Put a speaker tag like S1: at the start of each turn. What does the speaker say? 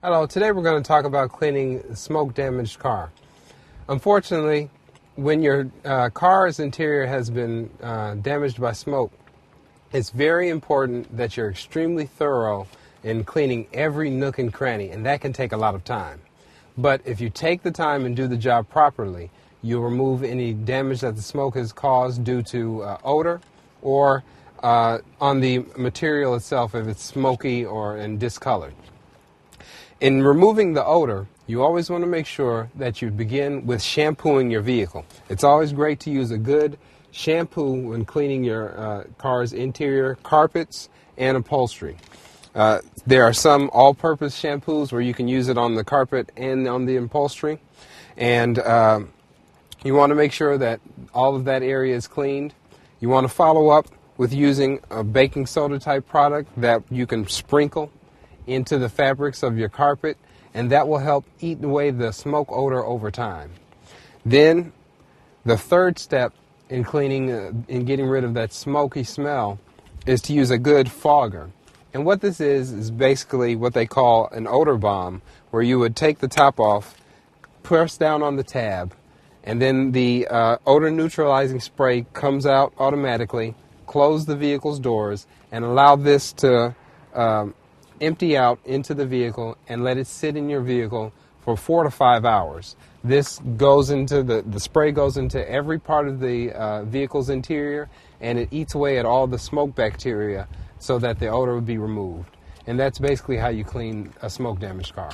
S1: Hello, today we're going to talk about cleaning a smoke-damaged car. Unfortunately, when your car's interior has been damaged by smoke, it's very important that you're extremely thorough in cleaning every nook and cranny, and that can take a lot of time. But if you take the time and do the job properly, you'll remove any damage that the smoke has caused due to odor or on the material itself if it's smoky and discolored. In removing the odor, you always want to make sure that you begin with shampooing your vehicle. It's always great to use a good shampoo when cleaning your car's interior, carpets, and upholstery. There are some all-purpose shampoos where you can use it on the carpet and on the upholstery. And you want to make sure that all of that area is cleaned. You want to follow up with using a baking soda type product that you can sprinkle into the fabrics of your carpet, and that will help eat away the smoke odor over time. Then the third step in cleaning and getting rid of that smoky smell is to use a good fogger. And what this is basically what they call an odor bomb, where you would take the top off, press down on the tab, and then the odor neutralizing spray comes out automatically, close the vehicle's doors, and allow this to empty out into the vehicle and let it sit in your vehicle for 4 to 5 hours. This goes into the spray goes into every part of the vehicle's interior, and it eats away at all the smoke bacteria so that the odor would be removed. And that's basically how you clean a smoke damaged car.